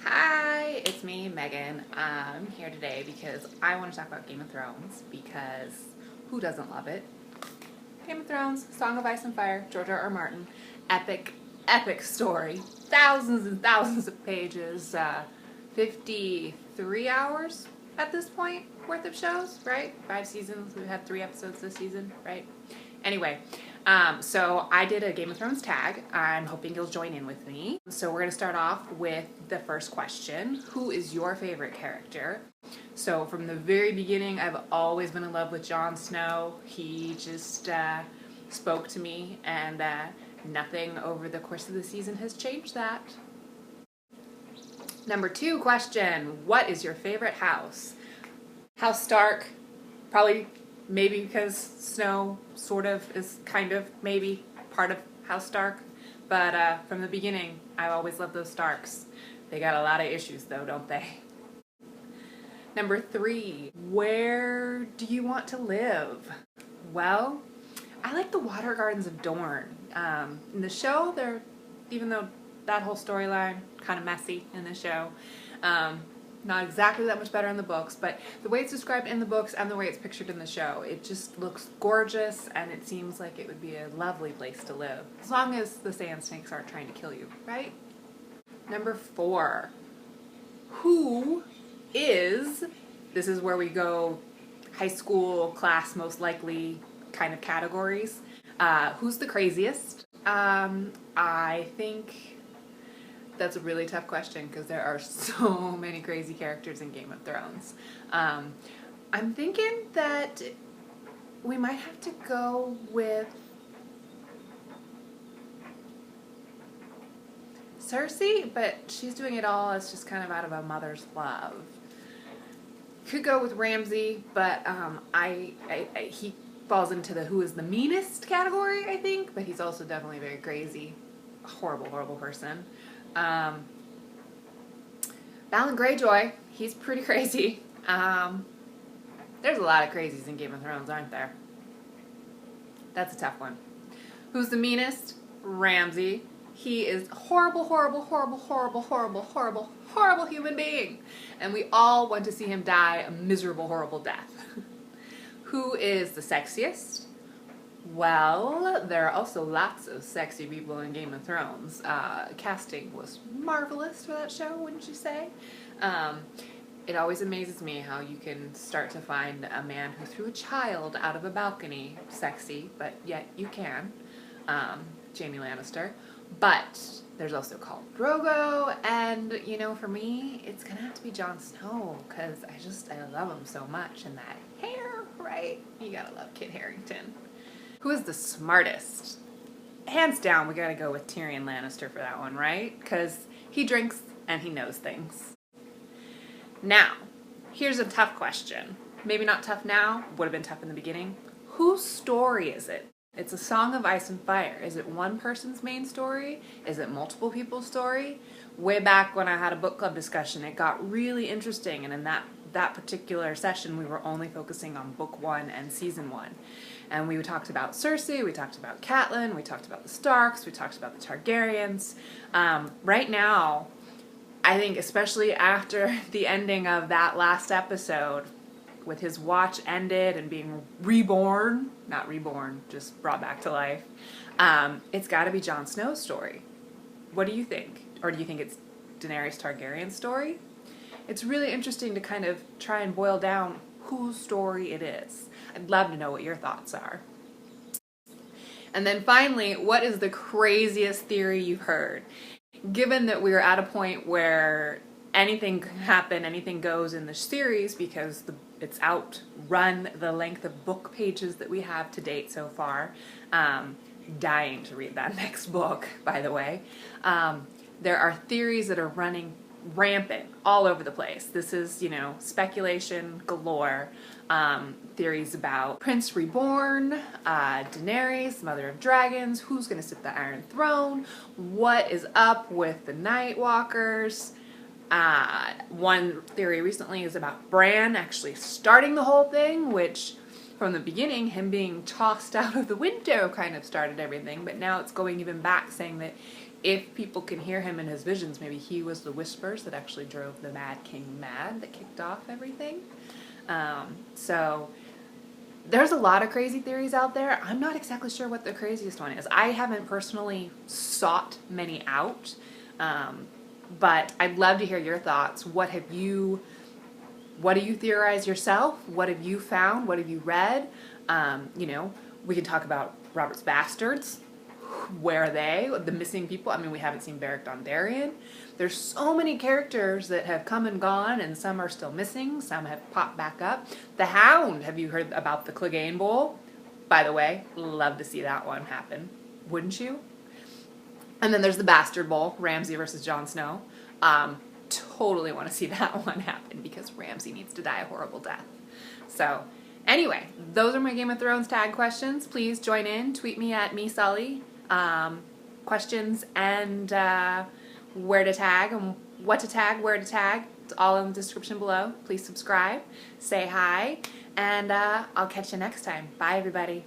Hi, it's me, Megan. I'm here today because I want to talk about Game of Thrones because who doesn't love it? Game of Thrones, Song of Ice and Fire, George R. R. Martin, epic, epic story. Thousands and thousands of pages, 53 hours at this point worth of shows, right? 5 seasons, we've had 3 episodes this season, right? Anyway, so I did a Game of Thrones tag. I'm hoping you'll join in with me. So we're going to start off with the first question. Who is your favorite character? So from the very beginning, I've always been in love with Jon Snow. He just spoke to me, and nothing over the course of the season has changed that. Number 2 question. What is your favorite house? House Stark. Probably maybe because Snow sort of is kind of maybe part of House Stark. But from the beginning, I've always loved those Starks. They got a lot of issues though, don't they? Number 3, where do you want to live? Well, I like the Water Gardens of Dorne. In the show, even though that whole storyline kind of messy in the show, not exactly that much better in the books, but the way it's described in the books and the way it's pictured in the show, it just looks gorgeous, and it seems like it would be a lovely place to live, as long as the sand snakes aren't trying to kill you, right? Number 4, this is where we go high school, class most likely kind of categories. Who's the craziest? I think that's a really tough question because there are so many crazy characters in Game of Thrones. I'm thinking that we might have to go with Cersei, but she's doing it all as just kind of out of a mother's love. Could go with Ramsay, but he falls into the who is the meanest category, I think, but he's also definitely very crazy. Horrible, horrible person. Balon Greyjoy, he's pretty crazy. There's a lot of crazies in Game of Thrones, aren't there? That's a tough one. Who's the meanest? Ramsay. He is horrible, horrible, horrible, horrible, horrible, horrible, horrible human being. And we all want to see him die a miserable, horrible death. Who is the sexiest? Well, there are also lots of sexy people in Game of Thrones. Casting was marvelous for that show, wouldn't you say? It always amazes me how you can start to find a man who threw a child out of a balcony sexy, but yet you can. Jaime Lannister. But there's also Khal Drogo, and, for me, it's going to have to be Jon Snow, because I love him so much, and that hair, right? You gotta love Kit Harington. Who is the smartest? Hands down, we gotta go with Tyrion Lannister for that one, right? Because he drinks and he knows things. Now, here's a tough question. Maybe not tough now, would have been tough in the beginning. Whose story is it? It's a Song of Ice and Fire. Is it one person's main story? Is it multiple people's story? Way back when I had a book club discussion, it got really interesting, and in that particular session, we were only focusing on book 1 and season 1. And we talked about Cersei, we talked about Catelyn, we talked about the Starks, we talked about the Targaryens. Right now, I think especially after the ending of that last episode, with his watch ended and being reborn, not reborn, just brought back to life, it's got to be Jon Snow's story. What do you think? Or do you think it's Daenerys Targaryen's story? It's really interesting to kind of try and boil down whose story it is. I'd love to know what your thoughts are. And then finally, what is the craziest theory you've heard? Given that we're at a point where anything can happen, anything goes in the series because it's outrun the length of book pages that we have to date so far. Dying to read that next book, by the way. There are theories that are running rampant all over the place. This is, speculation galore. Theories about Prince Reborn, Daenerys, Mother of Dragons, who's going to sit the Iron Throne, what is up with the Night Walkers. One theory recently is about Bran actually starting the whole thing, which from the beginning, him being tossed out of the window kind of started everything, but now it's going even back saying that if people can hear him in his visions, maybe he was the whispers that actually drove the Mad King mad, that kicked off everything. So there's a lot of crazy theories out there. I'm not exactly sure what the craziest one is. I haven't personally sought many out, but I'd love to hear your thoughts. What do you theorize yourself? What have you found? What have you read? We can talk about Robert's bastards. Where are they? The missing people. I mean, we haven't seen Beric Dondarrion. There's so many characters that have come and gone, and some are still missing. Some have popped back up. The Hound. Have you heard about the Clegane Bowl? By the way, love to see that one happen. Wouldn't you? And then there's the Bastard Bowl, Ramsay versus Jon Snow. Totally want to see that one happen because Ramsay needs to die a horrible death. So, anyway, those are my Game of Thrones tag questions. Please join in. Tweet me at @mesully. Questions and where to tag and what to tag, where to tag. It's all in the description below. Please subscribe, say hi, and I'll catch you next time. Bye, everybody.